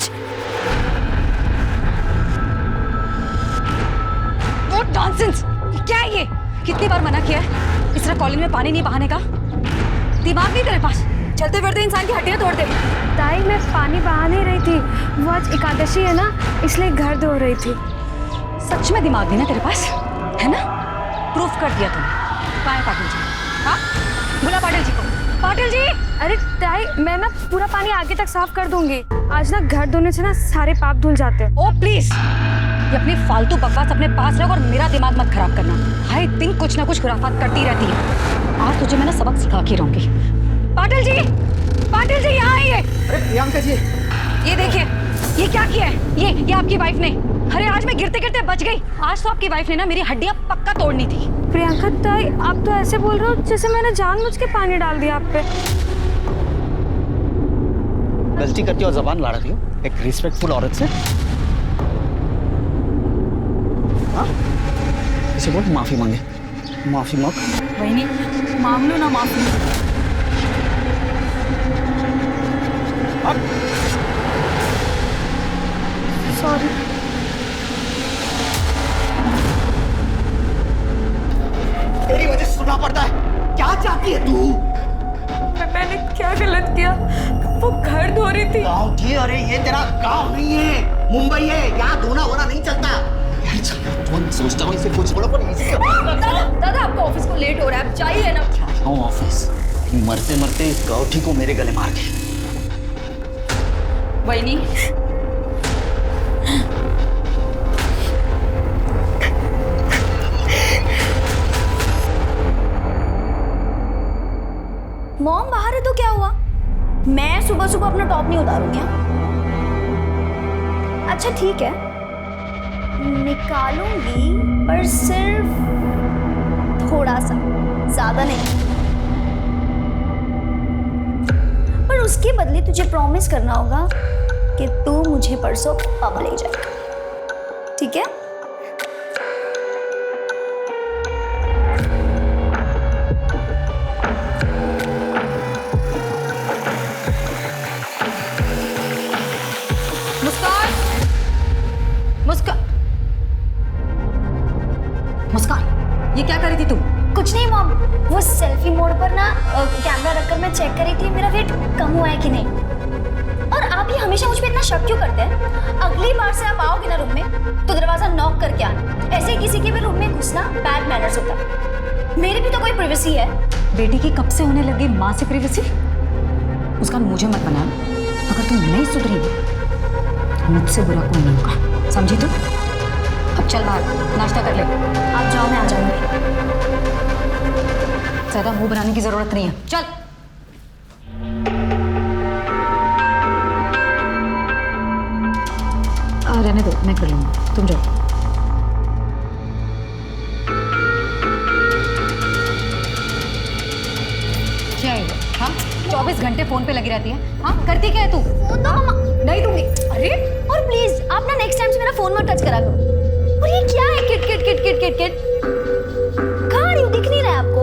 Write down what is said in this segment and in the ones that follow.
कुछ। What nonsense! क्या है ये? कितनी बार मना किया है इस तरह कॉलेज में पानी नहीं बहाने का? दिमाग नहीं तेरे पास? चलते फिरते इंसान की हड्डियां तोड़ दे। ताई मैं पानी बहा नहीं रही थी, वो आज एकादशी है ना, इसलिए घर धो रही थी। सच में दिमाग नहीं ना तेरे पास, है ना? प्रूफ कर दिया तुमने। कहाँ है पाटिल जी? हाँ, बुला पाटिल जी को। पाटिल जी! अरे ताई मैं ना पूरा पानी आगे तक साफ कर दूंगी। आज ना घर धोने से ना सारे पाप धुल जाते हैं। ओ प्लीज, ये अपनी फालतू बकवास अपने पास रख और मेरा दिमाग मत खराब करना। आई थिंक कुछ ना कुछ खुराफात करती रहती है। आज तुझे मैं ना सबक सिखा के रहूंगी। पाटिल जी! पाटिल जी यहाँ आइए। अरे प्रियंका जी, ये देखिए, ये क्या किया है? ये आपकी वाइफ ने। अरे आज मैं गिरते गिरते बच गई। आज तो आपकी वाइफ ने ना मेरी हड्डियां पक्का तोड़नी थी। प्रियंका ताई आप तो ऐसे बोल रहे हो जैसे मैंने जानबूझ के पानी डाल दिया आप पे। गलती करती हो, जबान लड़ा रही हो एक रिस्पेक्टफुल औरत से। हाँ, इसे बोल माफी मांगे। माफी मांग। वही नहीं, मांग लो ना माफी। सॉरी। तेरी वजह से सुनना पड़ता है। क्या चाहती है तू? मैंने क्या गलत किया? वो घर धो रही थी। गाँव की? अरे ये तेरा गाँव नहीं है, मुंबई है। यहाँ धोना वोना नहीं चलता। यार तुम सोचता हूँ इसे कुछ बोलो, पर इसे दादा आपको ऑफिस को लेट हो रहा है, आप चाहिए ना। क्या ऑफिस? मरते मरते इस गौठी को मेरे गले मार के। वही नहीं, मॉम बाहर है तो क्या हुआ? मैं सुबह सुबह अपना टॉप नहीं उतारूंगी। अच्छा ठीक है, निकालूंगी पर सिर्फ थोड़ा सा, ज्यादा नहीं। पर उसके बदले तुझे प्रॉमिस करना होगा कि तू मुझे परसों पब ले जाएगा, ठीक है? मुस्कान! मुस्कान! मुस्कान, ये क्या कर रही थी तुम? कुछ नहीं मॉम, वो सेल्फी मोड पर ना कैमरा रखकर मैं चेक कर रही थी मेरा वेट कम हुआ है कि नहीं। और आप ये हमेशा मुझ पे इतना शक क्यों करते हैं? अगली बार से आप आओगे ना रूम में तो दरवाजा नॉक करके आना। ऐसे ही किसी के भी रूम में घुसना बैड मैनर्स होता है। मेरी भी तो कोई प्राइवेसी है। बेटी की कब से होने लगी माँ से प्राइवेसी? मुस्कान मुझे मत बना, अगर तुम नहीं सुधरी मुझसे बुरा कोई नहीं होगा, समझी तुम? अब चल बाहर नाश्ता कर ले। आप जाओ, मैं आ जाऊंगी। ज्यादा मुंह बनाने की जरूरत नहीं है, चल। रहने दो, मैं कर लूंगा, तुम जाओ। क्या है? हाँ, 24 घंटे फोन पे लगी रहती है। हाँ, करती क्या है तू? फोन दो मम्मा। नहीं दूंगी। अरे और प्लीज आप ना नेक्स्ट टाइम से मेरा फोन मत टच करा करो। और ये क्या है? Kit kit kit kit kit kit कहाँ रही हूँ? दिख नहीं रहा है आपको?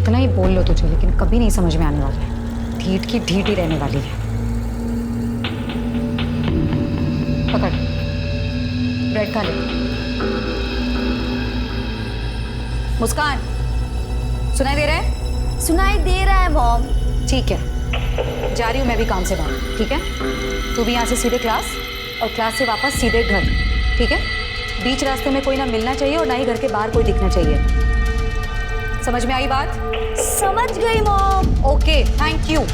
इतना ही बोल लो तुझे, लेकिन कभी नहीं समझ में आने वाला है। ढीठ की ढीठ ही रहने वाली है। पकड़, ब्रेड खा ले। मुस्कान, सुनाई दे रहा है? सुनाई दे रहा है मॉम। ठीक है, जा रही हूँ मैं भी काम से बाहर, ठीक है? तू भी यहाँ से सीधे क्लास, और क्लास से वापस सीधे घर, ठीक है? बीच रास्ते में कोई ना मिलना चाहिए और ना ही घर के बाहर कोई दिखना चाहिए। समझ में आई बात? समझ गई mom. Okay, thank you.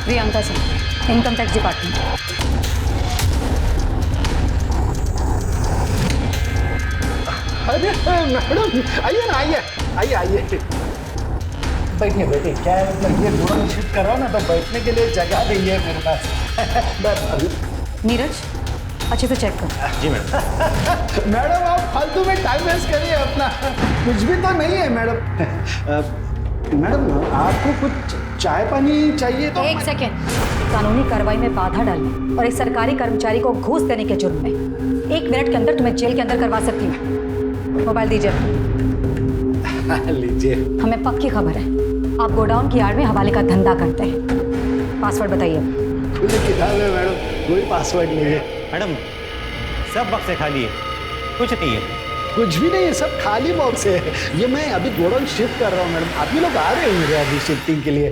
Priyanka Singh, income tax department. अरे मैडम, आइए ना, आइए आइए आइए, बैठिए बैठिए। क्या है, मतलब ये पूरा शिफ्ट कर रहा हूँ ना, तो बैठने के लिए जगह नहीं है मेरे पास। बस नीरज अच्छे से चेक कर। जी मैडम। मैडम आप फालतू में टाइम वेस्ट करिए अपना, कुछ भी तो नहीं है मैडम। मैडम आपको कुछ चाय पानी चाहिए तो? एक सेकेंड, कानूनी कार्रवाई में बाधा डालने और एक सरकारी कर्मचारी को घूस देने के जुर्म में 1 मिनट के अंदर तुम्हें जेल के अंदर करवा सकती हूँ। मोबाइल दीजिए। लीजिए। हमें पक्की खबर है, आप गोडाउन की आड़ में हवाले का धंधा करते हैं। पासवर्ड बताइए। खुली किताब है मैडम, कोई पासवर्ड नहीं है। मैडम सब बक्से खाली है, कुछ नहीं है। कुछ भी नहीं है, सब खाली बॉक्स है। ये मैं अभी गोडाउन शिफ्ट कर रहा हूँ मैडम, आप ही लोग आ रहे होंगे अभी शिफ्टिंग के लिए।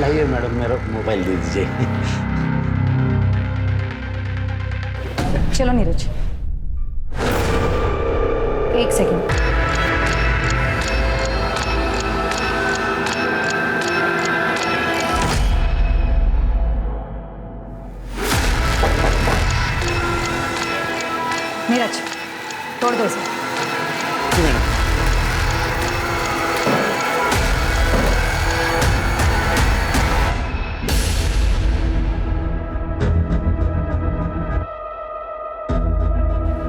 लाइए मैडम, मेरा मोबाइल दे दीजिए। चलो नीरज, एक सेकेंड। नीरज तोड़ दो इसे। जी मैडम।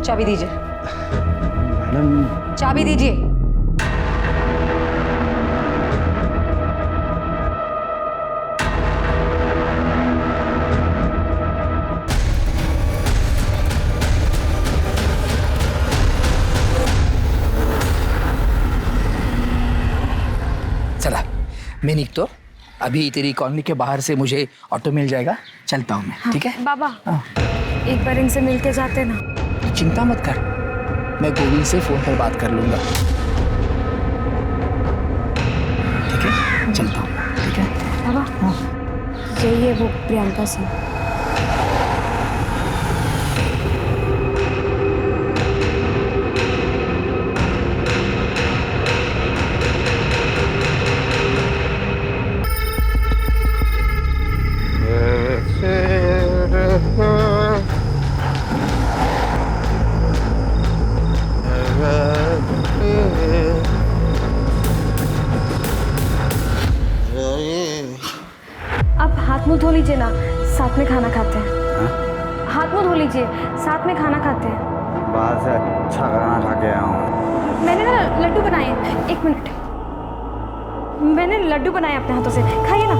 चाबी दीजिए। मैडम चाबी दीजिए। चला मैं निकतो, अभी तेरी कॉलोनी के बाहर से मुझे ऑटो मिल जाएगा, चलता हूँ मैं। ठीक है बाबा, हाँ। एक बार इनसे मिलके जाते ना। चिंता मत कर, मैं गोविंद से फोन पर बात कर लूंगा। ठीक है चलता हूँ। ठीक है बाबा, यही है वो प्रियंका सिंह। आप हाथ मुंह धो लीजिए ना, साथ में खाना खाते हैं। हाथ मुंह धो लीजिए, साथ में खाना खाते हैं। बाहर से अच्छा खाना खा के आया हूँ। मैंने ना लड्डू बनाए हैं, 1 मिनट। मैंने लड्डू बनाए अपने हाथों से, खाइए ना।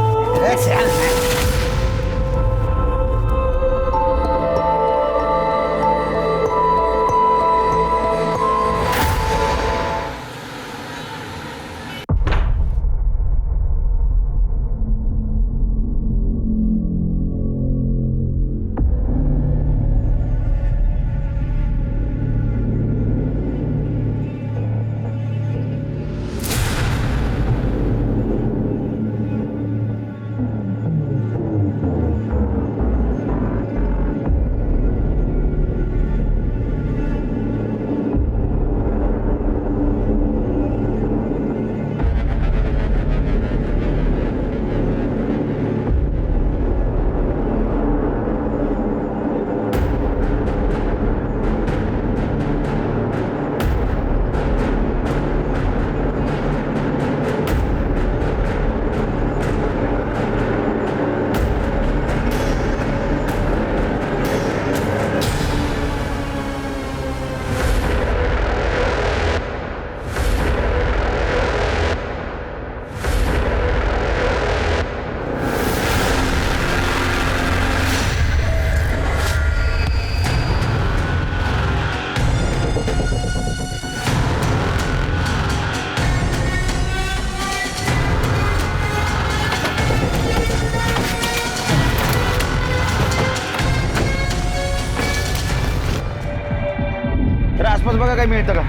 आसपास बघा काही मिळतं का?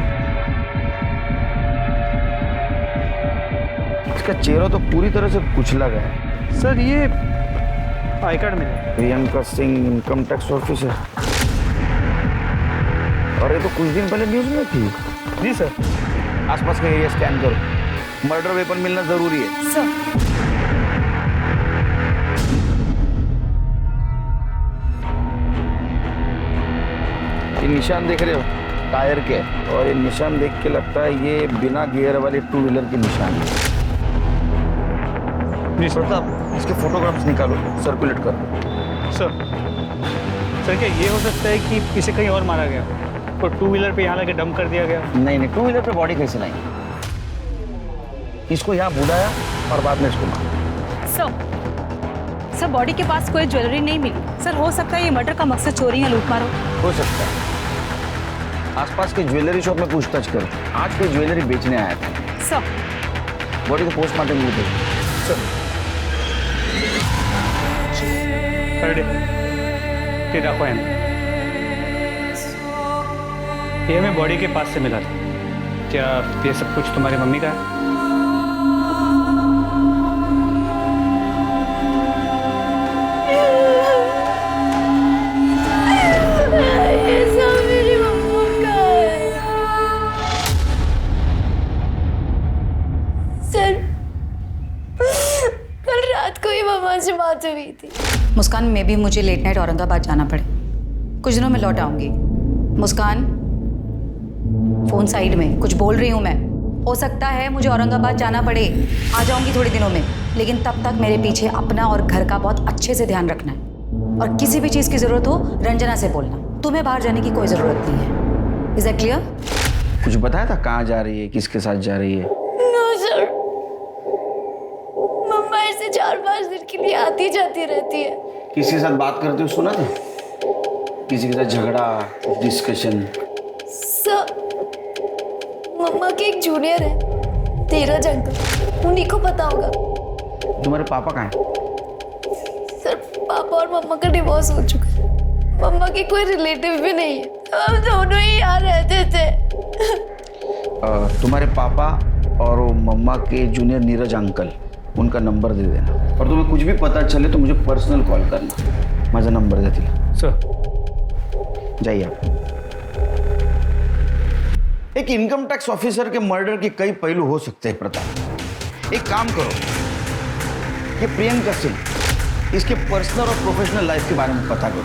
इसका चेहरा तो पूरी तरह से कुचला गया है। सर ये आई कार्ड मिला। Priyanka Singh income tax officer, और ये तो कुछ दिन पहले न्यूज में थी। जी सर। आसपास का एरिया स्कैन करो, मर्डर वेपन मिलना जरूरी है। सर ये निशान देख रहे हो टायर के, और ये निशान देख के लगता है ये बिना गियर वाले 2 व्हीलर के निशान है। जी सर। इसके फोटोग्राफ्स निकालो, सर्कुलेट करो। सर क्या ये हो सकता है कि इसे कहीं और मारा गया और टू व्हीलर पे यहाँ लाके डंप कर दिया गया? नहीं नहीं, टू व्हीलर पे बॉडी कैसे लाई? इसको यहाँ बुलाया और बाद में इसको मारा। सर बॉडी के पास कोई ज्वेलरी नहीं मिली। सर हो सकता है ये मर्डर का मकसद चोरी या लूटमार हो सकता है। आसपास के ज्वेलरी शॉप में पूछताछ कर, आज कोई ज्वेलरी बेचने आया था। सर बॉडी को पोस्टमार्टम के लिए भेजो। ये रखो ये हमें बॉडी के पास से मिला था। क्या ये सब कुछ तुम्हारी मम्मी का है? ये सब मेरी मम्मा का है। सर कल रात को ही मम्मा से बात हुई थी। मुस्कान, में भी मुझे लेट नाइट औरंगाबाद जाना पड़े, कुछ दिनों में लौट आऊंगी। मुस्कान, फोन साइड में, कुछ बोल रही हूँ मैं। हो सकता है मुझे औरंगाबाद जाना पड़े, आ जाऊंगी थोड़े दिनों में, लेकिन तब तक मेरे पीछे अपना और घर का बहुत अच्छे से ध्यान रखना है। और किसी भी चीज़ की ज़रूरत हो रंजना से बोलना। तुम्हें बाहर जाने की कोई ज़रूरत नहीं है। Is that clear? कुछ बताया था कहाँ जा रही है, किसके साथ जा रही है? नो सर, मम्मा ऐसे 4-5 दिन के लिए आती जाती रहती है। किसी के साथ बात करते हुए सुना था? किसी के साथ झगड़ा, डिस्कशन? सर मम्मा के एक जूनियर है, धीरज अंकल, उन्हीं को पता होगा। तुम्हारे पापा कहाँ हैं? सर पापा और मम्मा का डिवोर्स हो चुका है। मम्मा के कोई रिलेटिव भी नहीं है, हम दोनों ही यहाँ रहते थे। तुम्हारे पापा और वो मम्मा के जूनियर नीरज अंकल, उनका नंबर दे देना। और तुम्हें कुछ भी पता चले तो मुझे पर्सनल कॉल करना। माझा नंबर देती सर जाइए आप। एक इनकम टैक्स ऑफिसर के मर्डर के कई पहलू हो सकते हैं प्रताप। एक काम करो, ये प्रियंका सिंह, इसके पर्सनल और प्रोफेशनल लाइफ के बारे में पता करो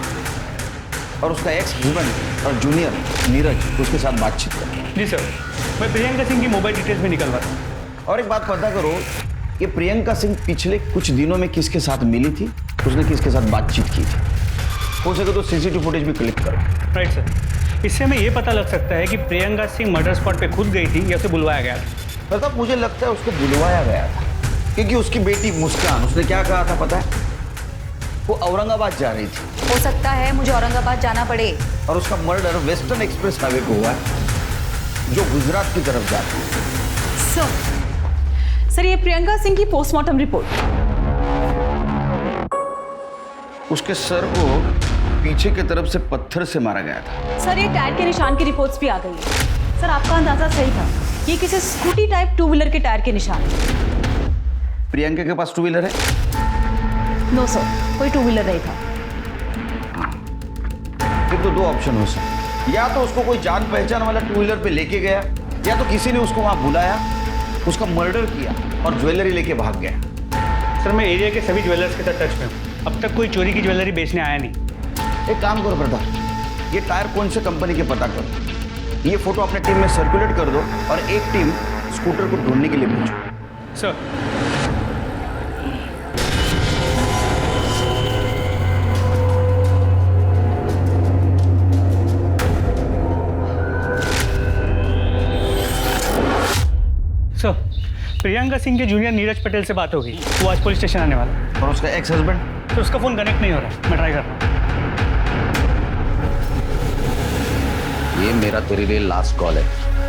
और उसका एक्स हस्बैंड और जूनियर नीरज, उसके साथ बातचीत करो। जी सर, मैं प्रियंका सिंह की मोबाइल डिटेल्स में निकलवाता हूँ। और एक बात पता करो, ये प्रियंका सिंह पिछले कुछ दिनों में किसके साथ मिली थी, उसने किसके साथ बातचीत की थी। हो सके तो सीसीटीवी फुटेज भी क्लिक करो। राइट सर, इससे हमें ये पता लग सकता है कि प्रियंका सिंह मर्डर स्पॉट पे खुद गई थी या उसे बुलवाया गया था। मतलब मुझे लगता है उसको बुलवाया गया था, क्योंकि उसकी बेटी मुस्कान, उसने क्या कहा था पता है? वो औरंगाबाद जा रही थी। हो सकता है मुझे औरंगाबाद जाना पड़े। और उसका मर्डर वेस्टर्न एक्सप्रेस हाईवे को हुआ है, जो गुजरात की तरफ जाता है। सर ये प्रियंका सिंह की पोस्टमार्टम रिपोर्ट। उसके सर को पीछे की तरफ से पत्थर से मारा गया था। सर ये टायर के निशान की रिपोर्ट्स भी आ गई है। सर आपका अंदाजा सही था, ये किसी स्कूटी टाइप टू व्हीलर के टायर के निशान है। प्रियंका के पास टू व्हीलर है? नो सर, कोई टू व्हीलर नहीं था। फिर तो दो ऑप्शन हो सकते, या तो उसको कोई जान पहचान वाला टू व्हीलर पे लेके गया, या तो किसी ने उसको वहां बुलाया, उसका मर्डर किया और ज्वेलरी लेके भाग गया। सर मैं एरिया के सभी ज्वेलर्स के साथ टच में हूँ, अब तक कोई चोरी की ज्वेलरी बेचने आया नहीं। एक काम करो प्रताप, ये टायर कौन से कंपनी के पता करो, ये फोटो अपने टीम में सर्कुलेट कर दो और एक टीम स्कूटर को ढूंढने के लिए भेजो। सर प्रियंका सिंह के जूनियर नीरज पटेल से बात होगी, वो आज पुलिस स्टेशन आने वाला है। और उसका एक्स हस्बैंड? तो उसका फोन कनेक्ट नहीं हो रहा है, मैं ट्राई कर रहा हूँ। ये मेरा तेरे लिए लास्ट कॉल है,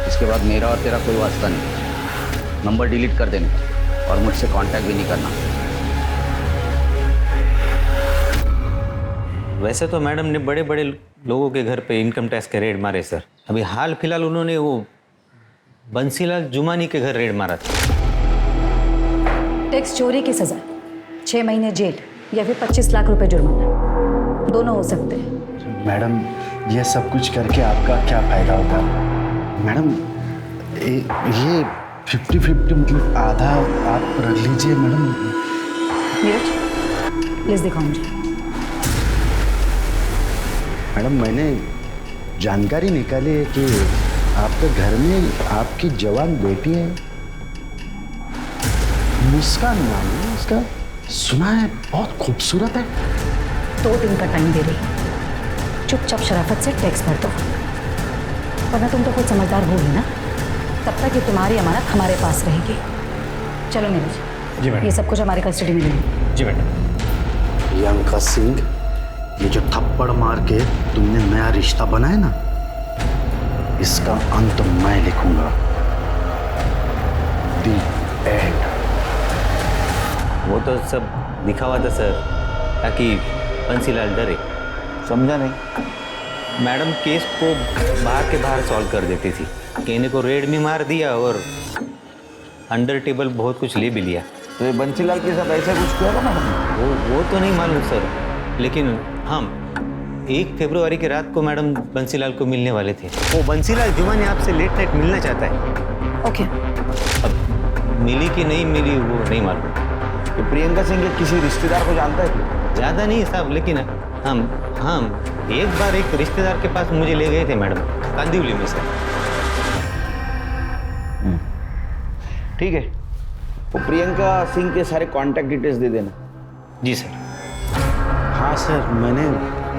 इसके बाद मेरा और तेरा कोई वास्ता नहीं। नंबर डिलीट कर देने का और मुझसे कांटेक्ट भी नहीं करना। वैसे तो मैडम ने बड़े बड़े लोगों के घर पे इनकम टैक्स के रेड मारे सर। अभी हाल फिलहाल उन्होंने वो बंसीलाल जुमानी के घर रेड मारा था। टैक्स चोरी की सजा 6 महीने जेल या फिर 25 लाख रुपए जुर्माना, दोनों हो सकते हैं। मैडम ये सब कुछ करके आपका क्या फायदा होता? मैडम ये 50-50 मतलब आधा आप रख लीजिए मैडम। नीरज प्लीज दिखाओ मुझे। मैडम मैंने जानकारी निकाली है कि आपके घर में आपकी जवान बेटी है, मुस्कान नाम है उसका, सुना है बहुत खूबसूरत है। 2 दिन का टाइम दे रही हूँ, चुपचाप शराफत से टैक्स भर दो, वरना तुम तो खुद समझदार होगी ना, तब तक ये तुम्हारी अमानत हमारे पास रहेगी। चलो नीरज, जी मैडम। ये सब कुछ हमारे कस्टडी में लेंगे। जी मैडम। प्रियंका सिंह, ये जो थप्पड़ मार के तुमने नया रिश्ता बनाया ना, इसका अंत मैं लिखूंगा। दी एंड। वो तो सब दिखावा था सर, ताकि बंसीलाल डरे। समझा नहीं? मैडम केस को बाहर के बाहर सॉल्व कर देती थी, कहने को रेड में मार दिया और अंडर टेबल बहुत कुछ ले भी लिया। तो ये बंसीलाल के साथ ऐसा कुछ किया था मैडम? वो तो नहीं मालूम सर, लेकिन हम 1 फरवरी की रात को मैडम बंसीलाल को मिलने वाले थे। वो बंसीलाल जुमानी आपसे लेट नाइट मिलना चाहता है। ओके। अब मिली कि नहीं मिली वो नहीं मालूम। तो प्रियंका सिंह के किसी रिश्तेदार को जानता है क्या? ज़्यादा नहीं साहब, लेकिन हम एक बार एक रिश्तेदार के पास मुझे ले गए थे मैडम, कांदिवली में सर। ठीक है, वो प्रियंका सिंह के सारे कांटेक्ट डिटेल्स दे देना। जी सर। हाँ सर, मैंने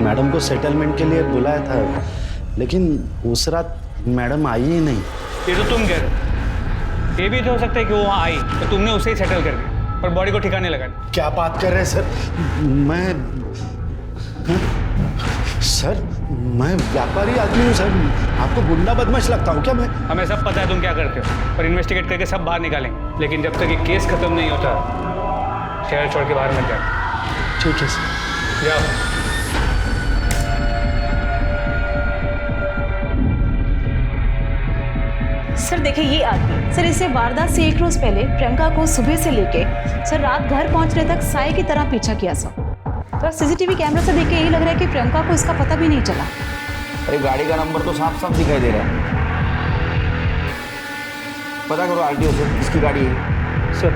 मैडम को सेटलमेंट के लिए बुलाया था, लेकिन उस रात मैडम आई ही नहीं। ये तो तुम कह रहे हो, ये भी तो हो सकता है कि वो वहाँ आई तो तुमने उसे ही सेटल कर दिया और बॉडी को ठिकाने लगा दिया। क्या बात कर रहे हैं सर? मैं व्यापारी आदमी हूँ सर, आपको गुंडा बदमाश लगता हूँ क्या मैं? हमें सब पता है तुम क्या करते हो और इन्वेस्टिगेट करके सब बाहर निकालेंगे, लेकिन जब तक ये केस खत्म नहीं होता शहर छोड़ के बाहर मत जाओ। ठीक है सर, जाओ। सर देखिए ये आदमी, सर इसे वारदात से 1 रोज पहले प्रियंका को सुबह से लेके सर रात घर पहुंचने तक साए की तरह पीछा किया सर। तो सीसीटीवी कैमरा से देख के यही लग रहा है कि प्रियंका को इसका पता भी नहीं चला। अरे गाड़ी का नंबर तो साफ साफ दिखाई दे रहा है। पता करो आरटीओ से किसकी गाड़ी है। सर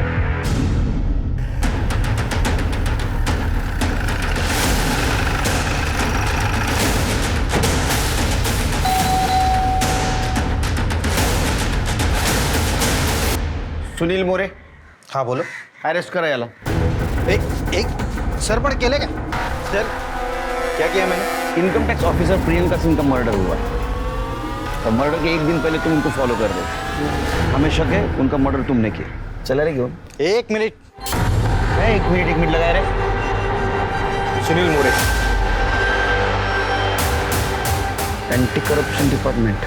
सुनील मोरे, हाँ बोलो। अरेस्ट करा याला। एक सर पण केलं का? सर क्या किया मैंने? Income tax officer Priyanka Singh का मर्डर हुआ। तो मर्डर के 1 दिन पहले तुम उनको फॉलो कर दो। हमें शक है उनका मर्डर तुमने किया। चला रहे क्यों? 1 मिनिट। 1 मिनट लगा रहे। सुनील मोरे, एंटी करप्शन डिपार्टमेंट।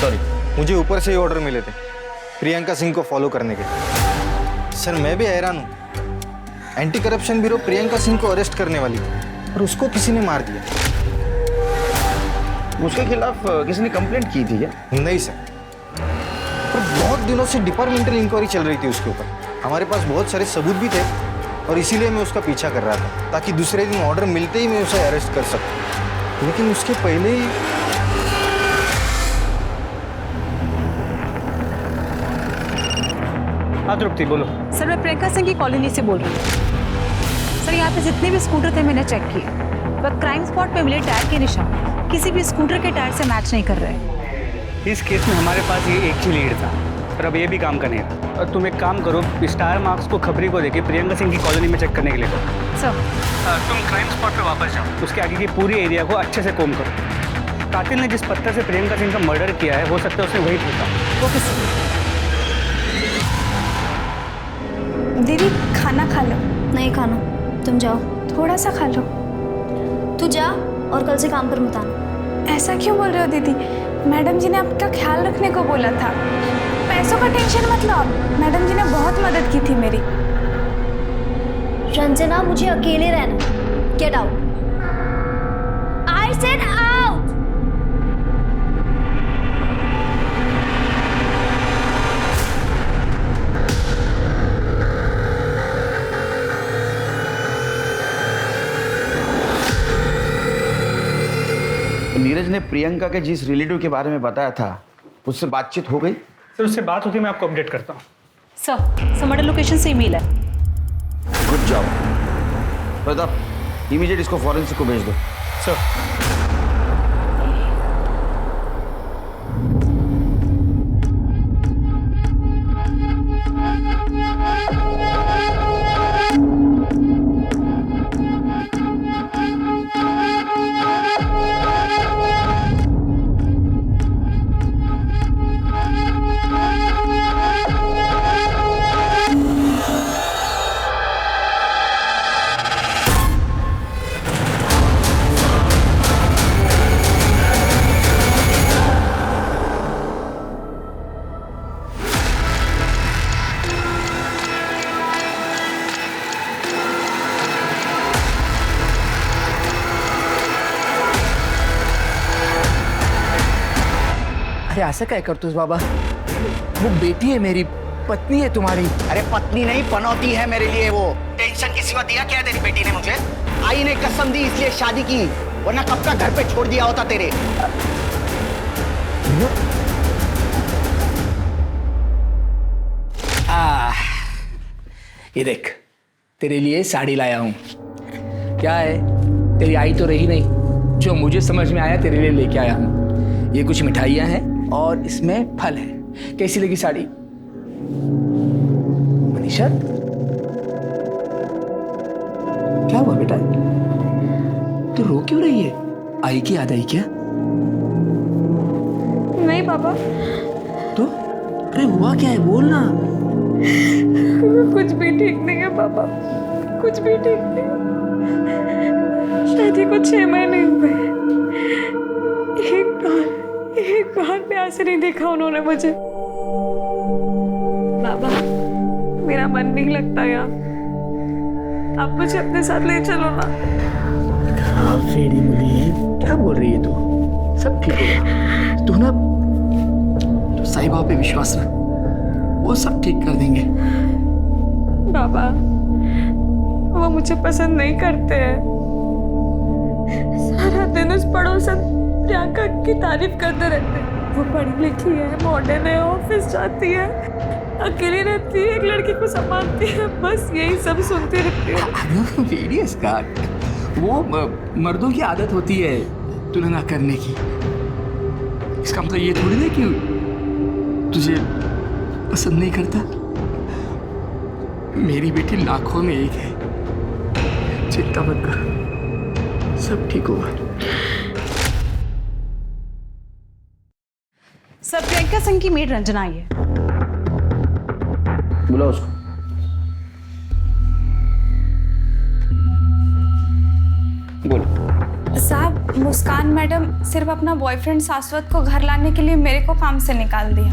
सॉरी, मुझे ऊपर से ही ऑर्डर मिले थे प्रियंका सिंह को फॉलो करने के। सर मैं भी हैरान हूँ, anti corruption bureau Priyanka Singh को अरेस्ट करने वाली थी और उसको किसी ने मार दिया। उसके खिलाफ किसी ने कंप्लेंट की थी क्या? नहीं सर, पर बहुत दिनों से डिपार्टमेंटल इंक्वायरी चल रही थी उसके ऊपर। हमारे पास बहुत सारे सबूत भी थे और इसीलिए मैं उसका पीछा कर रहा था, ताकि दूसरे दिन ऑर्डर मिलते ही मैं उसे अरेस्ट कर सकूं। लेकिन उसके पहले ही हाँ तृप्ति बोलो। सर मैं प्रियंका सिंह की कॉलोनी से बोल रही हूँ। सर यहाँ पे जितने भी स्कूटर थे मैंने चेक किए, पर क्राइम स्पॉट पे मिले टायर के निशान किसी भी स्कूटर के टायर से मैच नहीं कर रहे। इस केस में हमारे पास ये एक ही लीड था, पर अब ये भी काम का नहीं था। और तुम एक काम करो, स्टार मार्क्स को खबरी को देके प्रियंका सिंह की कॉलोनी में चेक करने के लिए करो। सर तुम क्राइम स्पॉट पे वापस जाओ, उसके आगे की पूरी एरिया को अच्छे से कोम करो। कातिल ने जिस पत्थर से प्रियंका सिंह का मर्डर किया है, हो सकता है उसने वही ठोका। Okay sir. दीदी खाना खा लो। नहीं खाना, तुम जाओ। थोड़ा सा खा लो। तू जा और कल से काम पर मत आना। ऐसा क्यों बोल रहे हो दीदी? मैडम जी ने आपका ख्याल रखने को बोला था। पैसों का टेंशन मत लो आप, मैडम जी ने बहुत मदद की थी मेरी। रंजना मुझे अकेले रहना। Get out. I said out. Neeraj ने प्रियंका के जिस रिलेटिव के बारे में बताया था, उससे बातचीत हो गई? सर उससे बात होती मैं आपको अपडेट करता हूँ। सर मर्डर लोकेशन से ईमेल है। गुड जॉब प्रताप, इमीडिएट इसको फॉरेंसिक को भेज दो। सर अरे ऐसा क्या करतोस बाबा? वो बेटी है मेरी, पत्नी है तुम्हारी। अरे पत्नी नहीं, पनौती है मेरे लिए वो। टेंशन के सिवा दिया क्या तेरी बेटी ने मुझे? आई ने कसम दी इसलिए शादी की, वरना कब का घर पे छोड़ दिया होता तेरे। ये देख, तेरे लिए साड़ी लाया हूं। क्या है, तेरी आई तो रही नहीं, जो मुझे समझ में आया तेरे लिए लेके आया हूं। ये कुछ मिठाइयां हैं और इसमें फल है। कैसी लगी साड़ी मनीषा? क्या हुआ बेटा, तू रो क्यों रही है? आई की याद आई क्या? नहीं पापा, तो अरे हुआ क्या है, बोल ना। कुछ भी ठीक नहीं है पापा, कुछ भी ठीक नहीं। शादी को 6 महीने हुए, एक बार प्यार से नहीं देखा उन्होंने मुझे। बाबा, मेरा मन नहीं लगता यार, आप मुझे अपने साथ ले चलो ना। फेरी मुली है, क्या बोल रही है तू? सब ठीक होगा, तू ना तो साईं बाबा पे विश्वास रख, वो सब ठीक कर देंगे। बाबा, वो मुझे पसंद नहीं करते हैं। सारा दिन उस पड़ोसन प्रियंका की तारीफ करते रहते हैं। वो पढ़ी लिखी है, मॉडर्न है, ऑफिस जाती है, अकेली रहती है, एक लड़की को संभालती है, बस यही सब सुनती रहती है। वो मर्दों की आदत होती है तुलना करने की। इसका मतलब ये थोड़ी ना कि तुझे पसंद नहीं करता। मेरी बेटी लाखों में एक है, चिंता मत कर, सब ठीक होगा। सर, प्रियंका सिंह की मेड रंजना आई है। बुलाओ उसको। बोलो। साहब, मुस्कान मैडम सिर्फ अपना बॉयफ्रेंड शाश्वत को घर लाने के लिए मेरे को काम से निकाल दिया।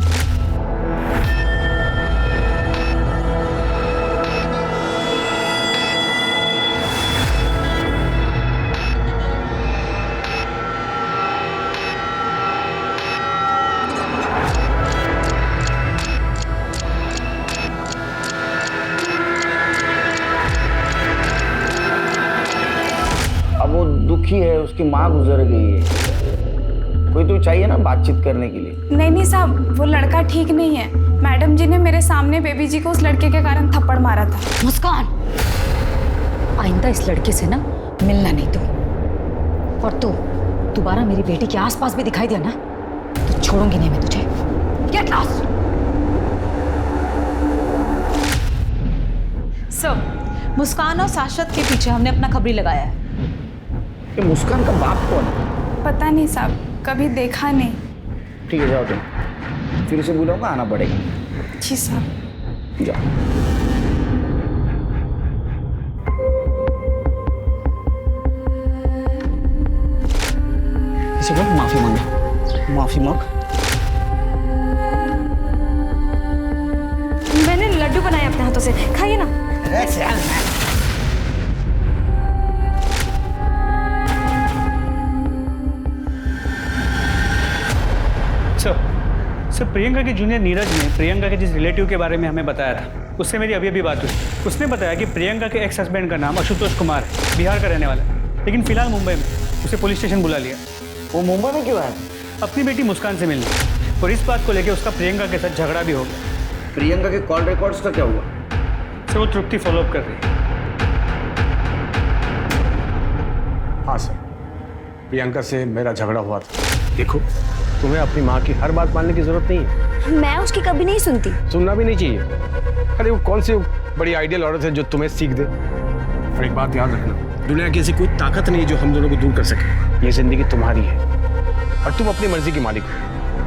दुखी है, उसकी माँ गुजर गई है, कोई तो चाहिए ना बातचीत करने के लिए। नहीं साहब, वो लड़का ठीक नहीं है। मैडम जी ने मेरे सामने बेबी जी को उस लड़के के कारण थप्पड़ मारा था। मुस्कान, आइंदा इस लड़के से ना मिलना नहीं तू। और तू दोबारा मेरी बेटी के आसपास भी दिखाई दिया ना तो छोड़ूंगी नहीं मैं तुझे। Get lost. सर, मुस्कान और शाश्वत के पीछे हमने अपना खबरी लगाया है। ये मुस्कान का बाप कौन है? पता नहीं साहब, कभी देखा नहीं। ठीक है, जाओ तुम, फिर से बुलाऊंगा, आना पड़ेगा। जी साहब। जाओ। इसे बोल माफी मांगे, माफी मांग। मैंने लड्डू बनाए अपने हाथों से, खाइए ना। सर, प्रियंका के जूनियर नीरज ने प्रियंका के जिस रिलेटिव के बारे में हमें बताया था, उससे मेरी अभी बात हुई। उसने बताया कि प्रियंका के एक्स हस्बैंड का नाम आशुतोष कुमार है, बिहार का रहने वाला है, लेकिन फिलहाल मुंबई में। उसे पुलिस स्टेशन बुला लिया। वो मुंबई में क्यों आया? अपनी बेटी मुस्कान से मिलने, और इस बात को लेकर उसका प्रियंका के साथ झगड़ा भी हो गया। प्रियंका के कॉल रिकॉर्ड्स का क्या हुआ? सर, वो तृप्ति फॉलोअप कर रही है। हाँ सर, प्रियंका से मेरा झगड़ा हुआ था। देखो, तुम्हें अपनी माँ की हर बात मानने की जरूरत नहीं है। मैं उसकी कभी नहीं सुनती। सुनना भी नहीं चाहिए। अरे वो कौन सी बड़ी आइडियल औरत है जो तुम्हें सीख दे। और एक बात याद रखना, दुनिया की ऐसी कोई ताकत नहीं है जो हम दोनों को दूर कर सके। ये जिंदगी तुम्हारी है और तुम अपनी मर्जी की मालिक हो।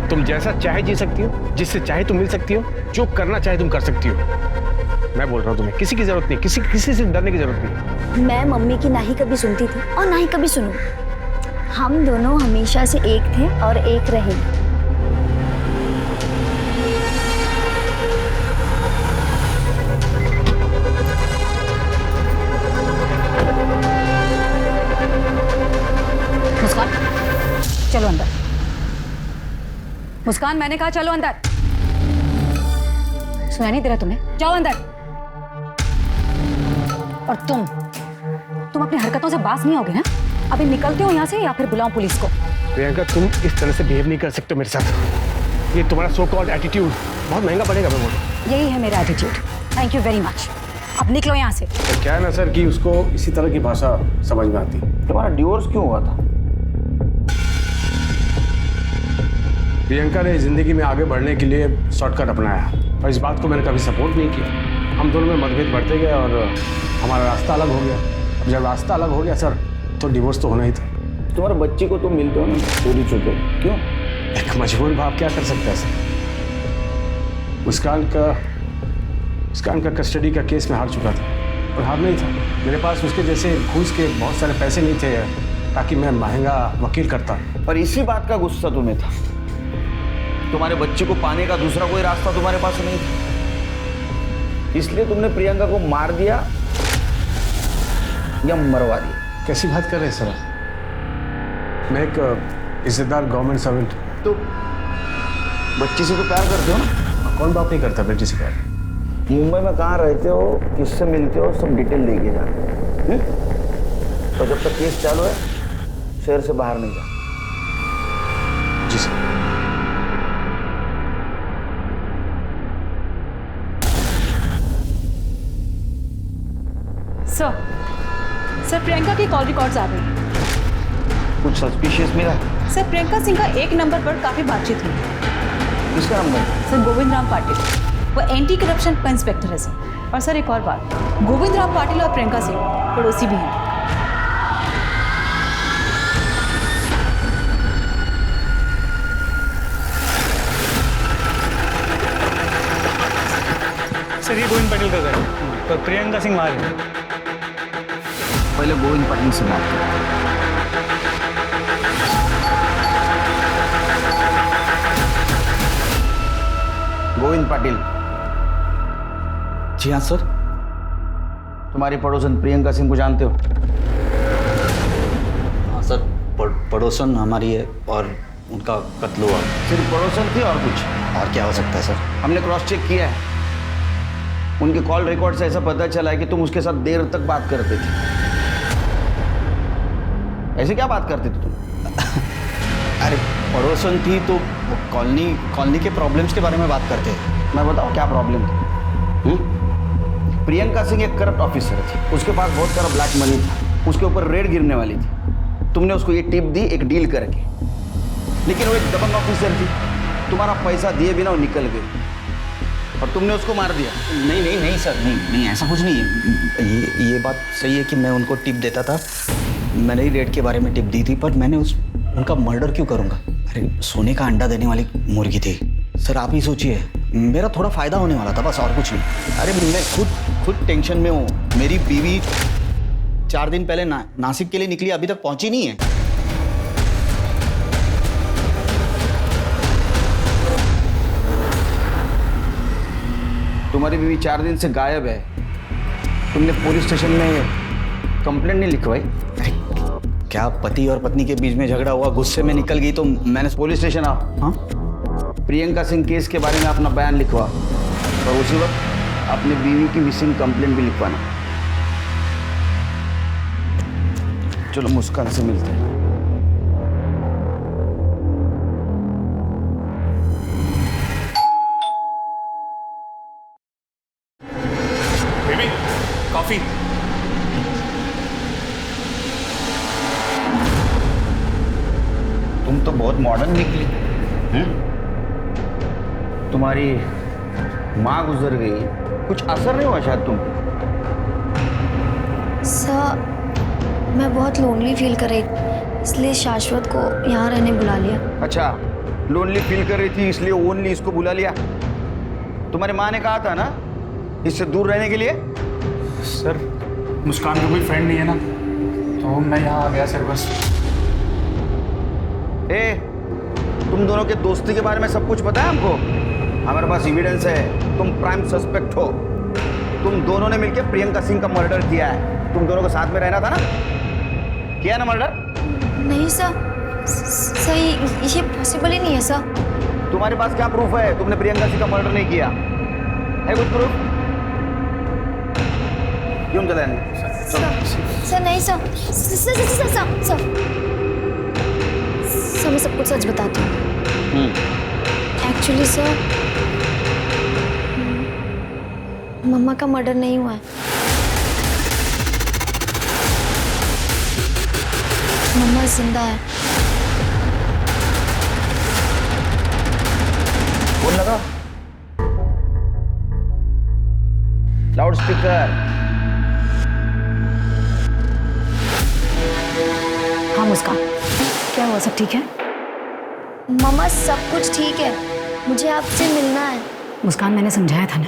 तुम जैसा चाहे जी सकती हो, जिससे चाहे तुम मिल सकती हो, जो करना चाहे तुम कर सकती हो। मैं बोल रहा हूँ, तुम्हें किसी की जरूरत नहीं, किसी से डरने की जरूरत नहीं। मैं मम्मी की ना ही कभी सुनती थी और ना ही कभी सुनूं। हम दोनों हमेशा से एक थे और एक रहेंगे। मुस्कान, चलो अंदर। मुस्कान, मैंने कहा चलो अंदर। सुनाई नहीं दे रहा तुम्हें? जाओ अंदर। और तुम अपनी हरकतों से बाज नहीं आओगे ना? अभी निकलते हो यहाँ से या फिर बुलाऊं पुलिस को? प्रियंका, तुम इस तरह से बिहेव नहीं कर सकते हो मेरे साथ। ये तुम्हारा सो कॉल्ड एटीट्यूड बहुत महंगा पड़ेगा। मैं बोलूँ यही है मेरा attitude. Thank you very much. अब निकलो यहाँ से। तो क्या है ना सर कि उसको इसी तरह की भाषा समझ में आती है। तुम्हारा डिवोर्स क्यों हुआ था? प्रियंका ने जिंदगी में आगे बढ़ने के लिए शॉर्टकट अपनाया और इस बात को मैंने कभी सपोर्ट नहीं किया। हम दोनों में मतभेद बढ़ते गए और हमारा रास्ता अलग हो गया। अब जब रास्ता अलग हो गया सर, तो डिवोर्स तो होना ही था। तुम्हारे बच्चे को तुम मिलते हो ना चोरी छुपे, क्यों? एक मजबूर बाप क्या कर सकता है सर? मुस्कान का कस्टडी का केस में हार चुका था और हार नहीं था। मेरे पास उसके जैसे घूस के बहुत सारे पैसे नहीं थे ताकि मैं महंगा वकील करता। और इसी बात का गुस्सा तुम्हें था। तुम्हारे बच्चे को पाने का दूसरा कोई रास्ता तुम्हारे पास नहीं था, इसलिए तुमने प्रियंका को मार दिया या मरवा दिया। कैसी बात कर रहे हैं सर? मैं एक इज्जतदार गवर्नमेंट सर्वेंट। तो बच्ची से तो प्यार करते हो ना? कौन बाप नहीं करता बेटी से प्यार? मुंबई में कहाँ रहते हो, किससे मिलते हो, सब डिटेल लेके जाना। तो जब तक केस चालू है शहर से बाहर नहीं जा। जी सर। सर प्रियंका की कॉल रिकॉर्ड्स आ गई। कुछ सस्पिशियस मिला? सर प्रियंका सिंह का एक नंबर पर काफी बातचीत हुई। किसका नंबर? सर गोविंद राम पाटिल, वो एंटी करप्शन का इंस्पेक्टर है सर। और सर एक और बात, गोविंद राम पाटिल और प्रियंका सिंह पड़ोसी भी हैं। सर ये गोविंद पाटिल का घर है और प्रियंका सिंह वहाँ है। पहले गोविंद पाटिल से बात करो। गोविंद पाटिल। जी हाँ सर। तुम्हारी पड़ोसन प्रियंका सिंह को जानते हो? हाँ सर, पड़ोसन हमारी है और उनका कत्ल हुआ। सिर्फ पड़ोसन थी और कुछ? और क्या हो सकता है सर? हमने क्रॉस चेक किया है, उनके कॉल रिकॉर्ड से ऐसा पता चला है कि तुम उसके साथ देर तक बात करते थे। ऐसे क्या बात करते थे तुम? अरे पड़ोसन थी तो कॉलोनी के प्रॉब्लम्स के बारे में बात करते हैं। मैं बताऊं क्या प्रॉब्लम थी? प्रियंका सिंह एक करप्ट ऑफिसर थी, उसके पास बहुत सारा ब्लैक मनी था, उसके ऊपर रेड गिरने वाली थी। तुमने उसको ये टिप दी एक डील करके, लेकिन वो एक दबंग ऑफिसर थी, तुम्हारा पैसा दिए बिना वो निकल गई और तुमने उसको मार दिया। नहीं सर, नहीं ऐसा कुछ नहीं है। ये बात सही है कि मैं उनको टिप देता था, मैंने ही रेड के बारे में टिप दी थी, पर मैंने उनका मर्डर क्यों करूँगा? अरे सोने का अंडा देने वाली मुर्गी थी सर। आप ही सोचिए, मेरा थोड़ा फायदा होने वाला था बस, और कुछ नहीं। अरे मैं खुद टेंशन में हूँ। मेरी बीवी 4 दिन पहले नासिक के लिए निकली, अभी तक पहुंची नहीं है। तुम्हारी बीवी 4 दिन से गायब है, तुमने पुलिस स्टेशन में कंप्लेंट नहीं लिखवाई? क्या पति और पत्नी के बीच में झगड़ा हुआ, गुस्से में निकल गई तो मैंने पुलिस स्टेशन आओ। हाँ प्रियंका सिंह केस के बारे में अपना बयान लिखवा और उसी वक्त अपनी बीवी की मिसिंग कंप्लेंट भी लिखवाना। चलो मुस्कान से मिलते हैं। Baby coffee. तुम तो बहुत मॉडर्न निकली हैं? तुम्हारी माँ गुजर गई, कुछ असर नहीं हुआ शायद तुम? सर मैं बहुत लोनली फील कर रही, इसलिए शाश्वत को यहाँ रहने बुला लिया। अच्छा, लोनली फील कर रही थी इसलिए ओनली इसको बुला लिया? तुम्हारी माँ ने कहा था ना इससे दूर रहने के लिए? सर मुस्कान का कोई फ्रेंड नहीं है ना, तो मैं यहाँ आ गया सर बस। तुम दोनों के दोस्ती के बारे में सब कुछ पता है हमको, हमारे पास एविडेंस है, तुम प्राइम सस्पेक्ट हो। तुम दोनों ने मिलकर प्रियंका सिंह का मर्डर किया है, तुम दोनों को साथ में रहना था ना? किया ना मर्डर? नहीं सर, सही ये पॉसिबल ही नहीं है सर। तुम्हारे पास क्या प्रूफ है तुमने प्रियंका सिंह का मर्डर नहीं किया है? कुछ प्रूफ? क्यों चला नहीं? सर नहीं सर मैं सब कुछ सच बताती हूँ। एक्चुअली सर मम्मा का मर्डर नहीं हुआ है। मम्मा जिंदा है। बोल लगा लाउड स्पीकर। हाँ मुस्कान, क्या हुआ, सब ठीक है? मम्मा सब कुछ ठीक है, मुझे आपसे मिलना है। मुस्कान, मैंने समझाया था ना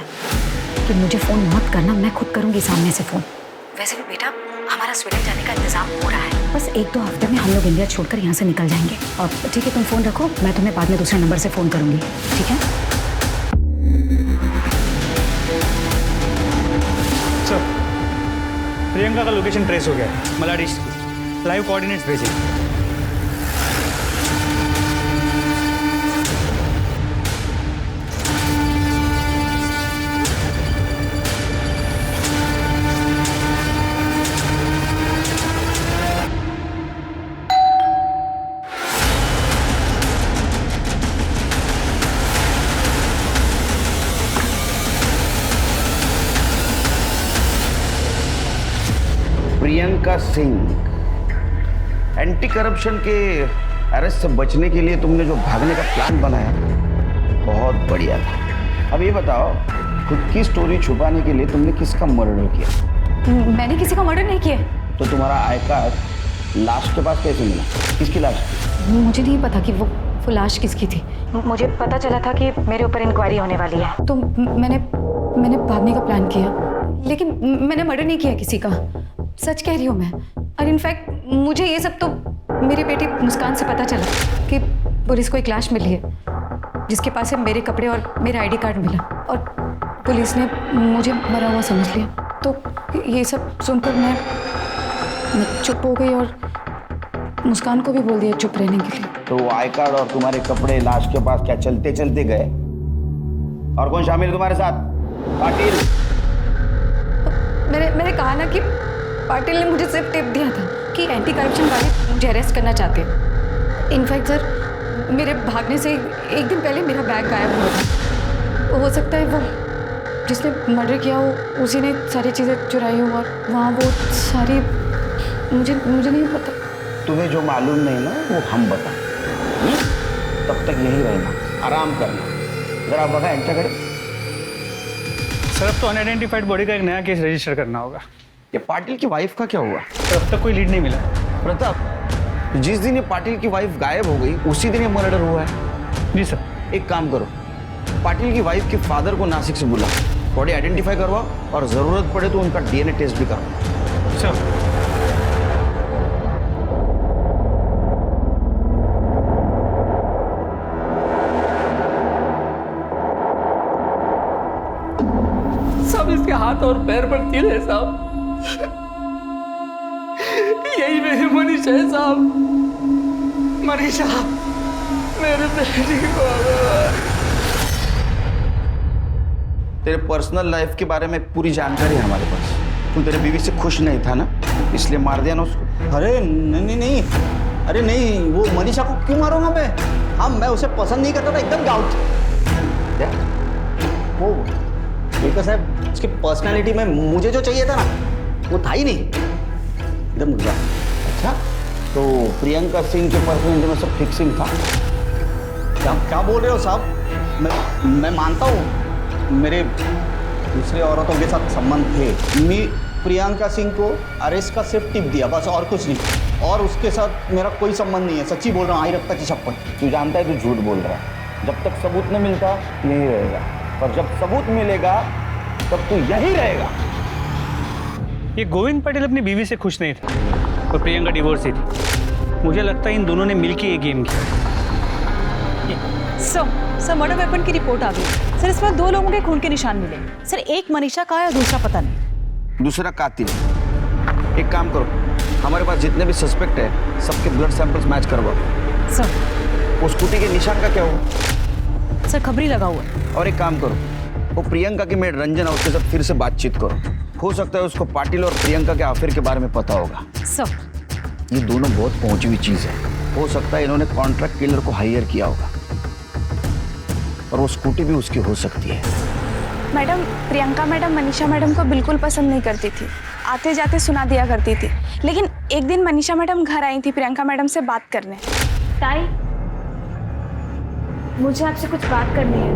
कि मुझे फ़ोन मत करना, मैं खुद करूँगी सामने से फ़ोन। वैसे भी बेटा हमारा स्वीडन जाने का इंतजाम हो रहा है, बस 1-2 हफ्ते में हम लोग इंडिया छोड़कर यहाँ से निकल जाएंगे। और ठीक है, तुम फ़ोन रखो, मैं तुम्हें बाद में दूसरे नंबर से फ़ोन करूँगी, ठीक है? सर, प्रियंका का लोकेशन ट्रेस हो गया है, मलाड ईस्ट की। लाइव कोऑर्डिनेट्स भेजें। प्रियंका सिंह, एंटी करप्शन के अरेस्ट से बचने के लिए तुमने जो भागने का प्लान बनाया बहुत बढ़िया था। अब ये बताओ, खुद की स्टोरी छुपाने के लिए तुमने किसका मर्डर किया? मैंने किसी का मर्डर नहीं किया। तो तुम्हारा आई कार्ड लाश के पास कैसे मिला? किसकी लाश? मुझे नहीं पता कि वो लाश किसकी थी। मुझे पता चला था कि मेरे ऊपर इंक्वायरी होने वाली है, तो मैंने भागने का प्लान किया, लेकिन मैंने मर्डर नहीं किया किसी का। सच कह रही हूँ मैं। और इनफैक्ट मुझे ये सब तो मेरी बेटी मुस्कान से पता चला कि पुलिस को एक लाश मिली है जिसके पास से मेरे कपड़े और मेरा आईडी कार्ड मिला, और पुलिस ने मुझे मरा हुआ समझ लिया। तो ये सब सुनकर मैं चुप हो गई और मुस्कान को भी बोल दिया चुप रहने के लिए। तो वो आई कार्ड और तुम्हारे कपड़े लाश के पास क्या चलते चलते गए? और कौन शामिल है तुम्हारे साथ? पाटिल। मैंने कहा ना कि पाटिल ने मुझे सिर्फ टिप दिया था कि एंटी करप्शन वाले मुझे अरेस्ट करना चाहते हैं। इनफैक्ट सर, मेरे भागने से एक दिन पहले मेरा बैग गायब हुआ था। हो सकता है वो जिसने मर्डर किया हो उसी ने सारी चीज़ें चुराई हो, और वहाँ वो सारी मुझे नहीं पता। तुम्हें जो मालूम नहीं ना वो हम बता। तब तक यही रहना, आराम करना। जरा बघा यांच्याकडे। सर, अब तो अनआइडेंटिफाइड बॉडी का एक नया केस रजिस्टर करना होगा। ये पाटिल की वाइफ का क्या हुआ? सर, अब तक कोई लीड नहीं मिला। प्रताप, जिस दिन ये पाटिल की वाइफ गायब हो गई उसी दिन ये मर्डर हुआ है। जी सर। एक काम करो, पाटिल की वाइफ के फादर को नासिक से बुला, बॉडी आइडेंटिफाई करवाओ और जरूरत पड़े तो उनका डीएनए टेस्ट भी करवाओ। सर। सब इसके हाथ और पैर पर तिल है साहब। यही मेरी मनीषा है साहब। मनीषा, मेरे बेटी को। तेरे पर्सनल लाइफ के बारे में पूरी जानकारी है हमारे पास। तू तेरे बीवी से खुश नहीं था ना, इसलिए मार दिया ना उसको। अरे नहीं नहीं, अरे नहीं, वो मनीषा को क्यों मारूंगा मैं? हाँ, मैं उसे पसंद नहीं करता था, एकदम डाउट। वो स्पीकर साहब, उसकी पर्सनालिटी में मुझे जो चाहिए था ना वो था ही नहीं, एकदम गुजरा। अच्छा, तो प्रियंका सिंह के पर्सनालिटी में सब फिक्सिंग था? क्या बोल रहे हो साहब? मैं मानता हूँ मेरे दूसरे औरतों के साथ संबंध थे। मैं प्रियंका सिंह को अरेस्ट का सिर्फ टिप दिया, बस, और कुछ नहीं। और उसके साथ मेरा कोई संबंध नहीं है, सच्ची बोल रहा हूँ, आई रखता की छप्पन। तू जानता है तू झूठ बोल रहा है। जब तक सबूत नहीं मिलता यही रहेगा, और जब सबूत मिलेगा तब तू यही रहेगा। ये गोविंद पटेल अपनी बीवी से खुश नहीं था और प्रियंका डिवोर्स ही थी। मुझे लगता है इन दोनों ने मिलकर ये गेम किया। सर, मर्डर वेपन की रिपोर्ट आ गई। सर, इसमें 2 लोगों के खून के निशान मिले। सर, एक मनीषा का है और दूसरा पता नहीं। दूसरा कातिल। एक काम करो, हमारे पास जितने भी सस्पेक्ट है सबके ब्लड सैंपल्स मैच करवाओ। सर, वो स्कूटी के निशान का क्या हुआ? सर खबरी लगा हुआ है। और एक काम करो, वो प्रियंका की मेड रंजना, उसके साथ फिर से बातचीत करो। हो सकता है उसको पाटिल और प्रियंका के अफेयर के बारे में पता होगा। सर ये दोनों बहुत पहुंची हुई चीज है। हो सकता है इन्होंने कॉन्ट्रैक्ट किलर को हायर किया होगा, और वो स्कूटी भी उसकी हो सकती है। Madam, Priyanka madam Manisha madam को बिल्कुल पसंद नहीं करती थी, आते जाते सुना दिया करती थी। लेकिन एक दिन मनीषा मैडम घर आई थी प्रियंका मैडम से बात करने। ताई, मुझे आपसे कुछ बात करनी है,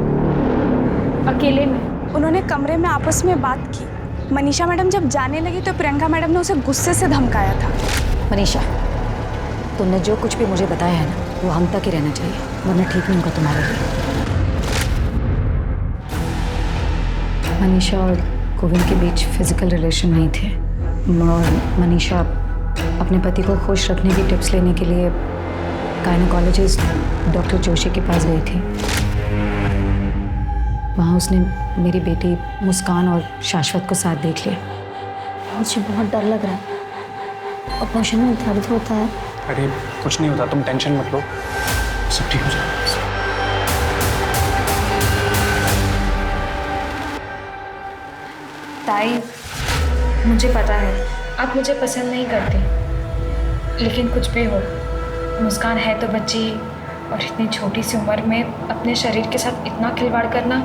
अकेले में। उन्होंने कमरे में आपस में बात की। मनीषा मैडम जब जाने लगी तो प्रियंका मैडम ने उसे गुस्से से धमकाया था। मनीषा, तुमने जो कुछ भी मुझे बताया है ना, वो हम तक ही रहना चाहिए, वरना ठीक नहीं होगा तुम्हारे लिए। मनीषा और गोविंद के बीच फिजिकल रिलेशन नहीं थे, और मनीषा अपने पति को खुश रखने की टिप्स लेने के लिए गायनेकोलॉजिस्ट डॉक्टर जोशी के पास गई थी। वहाँ उसने मेरी बेटी मुस्कान और शाश्वत को साथ देख लिया। मुझे बहुत डर लग रहा है, ऑपरेशन में दर्द होता है। अरे कुछ नहीं होता, तुम टेंशन मत लो, सब ठीक हो जाएगा। ताई, मुझे पता है आप मुझे पसंद नहीं करते, लेकिन कुछ भी हो, मुस्कान है तो बच्ची, और इतनी छोटी सी उम्र में अपने शरीर के साथ इतना खिलवाड़ करना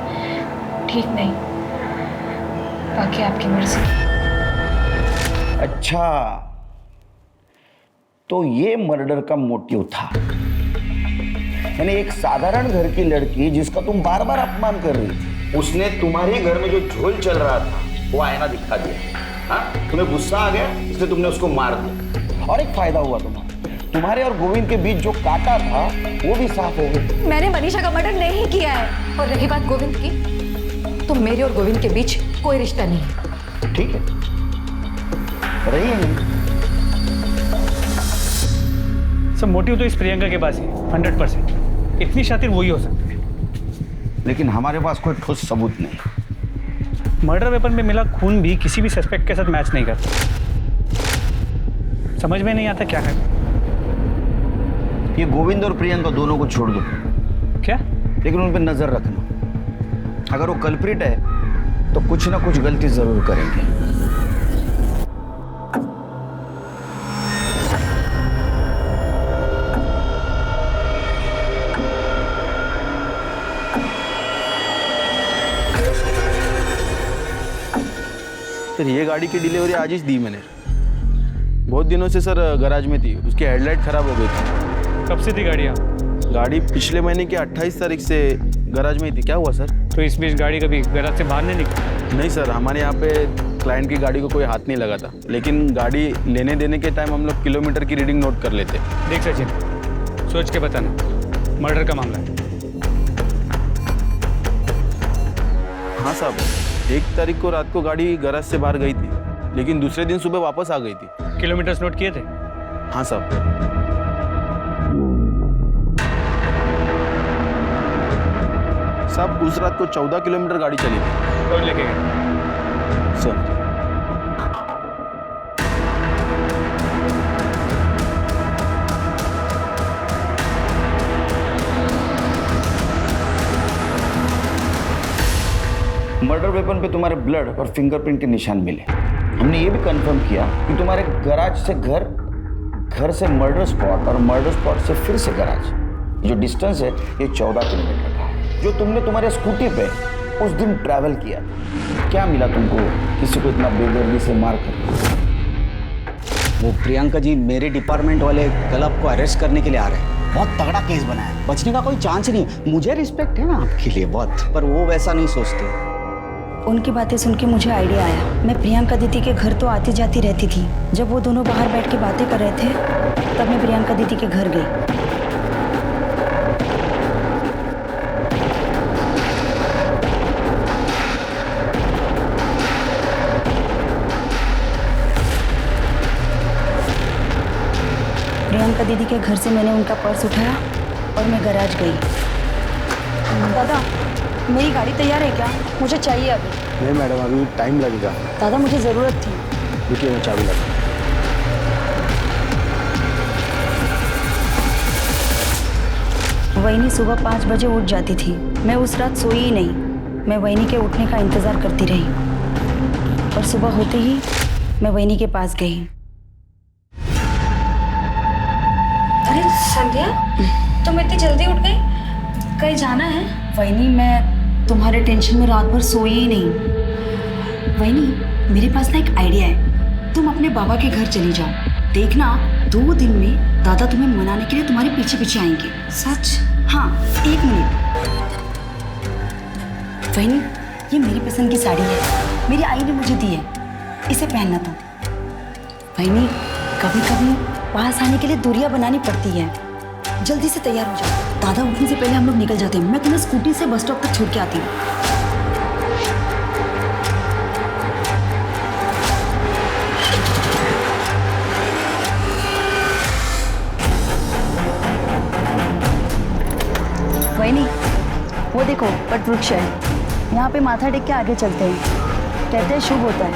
ठीक नहीं। बाकी आपकी मर्जी। अच्छा, तो ये मर्डर का मोटिव था। यानी एक साधारण घर की लड़की जिसका तुम बार बार अपमान कर रही थी, उसने तुम्हारे घर में जो झोल चल रहा था वो आईना दिखा दिया। हाँ, तुम्हें गुस्सा आ गया, इसलिए तुमने उसको मार दिया। और एक फायदा हुआ तुम्हारे और गोविंद के बीच जो कांटा था वो भी साफ हो गया। मैंने मनीषा का मर्डर नहीं किया है। और रही बात गोविंद की, तो मेरे और गोविंद के बीच कोई रिश्ता नहीं है। ठीक है, रही है नहीं। सब मोटिव तो इस प्रियंका के पास है 100%। इतनी शातिर वही हो सकती है, लेकिन हमारे पास कोई ठोस सबूत नहीं। मर्डर वेपन में मिला खून भी किसी भी सस्पेक्ट के साथ मैच नहीं करता। समझ में नहीं आता क्या है। ये गोविंद और प्रियंका दोनों को छोड़ दो। क्या? लेकिन उन पर नजर रखना। अगर वो कल्प्रिट है तो कुछ ना कुछ गलती जरूर करेंगे। सर, ये गाड़ी की डिलीवरी आज ही दी मैंने। बहुत दिनों से सर गैराज में थी, उसकी हेडलाइट खराब हो गई थी। कब से थी गाड़ियाँ? गाड़ी पिछले महीने की 28 तारीख से गैराज में ही थी। क्या हुआ सर? तो इस बीच गाड़ी कभी गैराज से बाहर नहीं निकली? नहीं सर, हमारे यहाँ पे क्लाइंट की गाड़ी को कोई हाथ नहीं लगा था, लेकिन गाड़ी लेने देने के टाइम हम लोग किलोमीटर की रीडिंग नोट कर लेते। देख सचिन, सोच के बताना, मर्डर का मामला है। हाँ साहब, 1 तारीख को रात को गाड़ी गैराज से बाहर गई थी, लेकिन दूसरे दिन सुबह वापस आ गई थी। किलोमीटर्स नोट किए थे? हाँ साहब। साहब, उस रात को 14 किलोमीटर गाड़ी चली थी। कौन लेके गया? सर, मर्डर वेपन पे तुम्हारे ब्लड और फिंगरप्रिंट के निशान मिले। हमने ये भी कंफर्म किया कि तुम्हारे गैराज से घर, घर से मर्डर स्पॉट और मर्डर स्पॉट से फिर से गैराज, जो डिस्टेंस है ये 14 किलोमीटर का है, जो तुमने तुम्हारे स्कूटी पे उस दिन ट्रैवल किया। क्या मिला तुमको किसी को इतना बेदर्दी से मार कर? वो प्रियंका जी मेरे डिपार्टमेंट वाले कल आपको अरेस्ट करने के लिए आ रहे हैं। बहुत तगड़ा केस बना है, बचने का कोई चांस नहीं। मुझे रिस्पेक्ट है ना आपके लिए बहुत, पर वो वैसा नहीं सोचते। उनकी बातें सुन के मुझे आइडिया आया। मैं प्रियंका दीदी के घर तो आती जाती रहती थी। जब वो दोनों बाहर बैठ के बातें कर रहे थे, तब मैं प्रियंका दीदी के घर गई। प्रियंका दीदी के घर से मैंने उनका पर्स उठाया और मैं गैराज गई। दादा, मेरी गाड़ी तैयार है क्या? मुझे चाहिए अभी। नहीं मैडम, अभी टाइम लगेगा। दादा, मुझे ज़रूरत थी। रुकिए, मैं चाबी लगा। वहीनी सुबह 5 बजे उठ जाती थी। मैं उस रात सोई ही नहीं। मैं वहीनी के उठने का इंतज़ार करती रही और सुबह होते ही मैं वहीनी के पास गई। अरे संध्या, तुम इतनी जल्दी उठ गई? कहीं जाना है? वहीनी, मैं तुम्हारे टेंशन में रात भर सोई ही नहीं। वहीनी, मेरे पास ना एक आइडिया है। तुम अपने बाबा के घर चली जाओ। देखना 2 दिन में दादा तुम्हें मनाने के लिए तुम्हारे पीछे पीछे आएंगे। सच? हाँ, 1 मिनट। वहीनी, ये मेरी पसंद की साड़ी है, मेरी आई ने मुझे दी है, इसे पहनना तुम। वहीनी, कभी कभी पास आने के लिए दूरियां बनानी पड़ती है। जल्दी से तैयार हो जाओ, दादा उठने से पहले हम लोग निकल जाते हैं। मैं तुम्हें स्कूटी से बस स्टॉप तक छोड़ के आती हूँ। वहीनी, वो देखो वट वृक्ष है, यहाँ पे माथा टेक के आगे चलते हैं। कहते हैं शुभ होता है।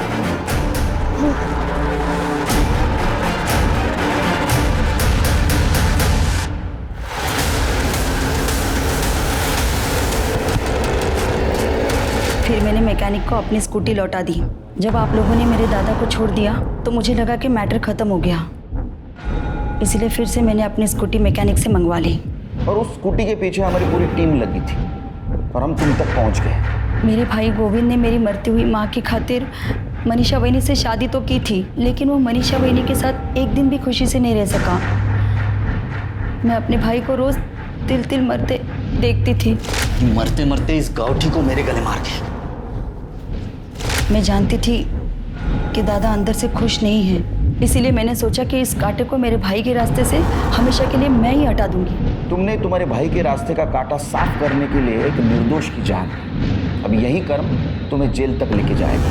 फिर मैंने मैकेनिक को अपनी स्कूटी लौटा दी। जब आप लोगों ने मेरे दादा को छोड़ दिया तो मुझे लगा कि मैटर खत्म हो गया, इसलिए फिर से मैंने अपनी स्कूटी मैकेनिक से मंगवा ली। और उस स्कूटी के पीछे हमारी पूरी टीम लगी थी और हम तुम तक पहुंच गए। मेरे भाई गोविंद ने मेरी मरती हुई माँ की खातिर मनीषा वहीनी से शादी तो की थी, लेकिन वो मनीषा वहीनी के साथ एक दिन भी खुशी से नहीं रह सका। मैं अपने भाई को रोज तिल तिल मरते देखती थी। मरते मरते इस गाउठी को मेरे गले मार के। मैं जानती थी कि दादा अंदर से खुश नहीं है, इसीलिए मैंने सोचा कि इस कांटे को मेरे भाई के रास्ते से हमेशा के लिए मैं ही हटा दूंगी। तुमने तुम्हारे भाई के रास्ते का कांटा साफ करने के लिए एक निर्दोष की जान। अब यही कर्म तुम्हें जेल तक लेके जाएगा।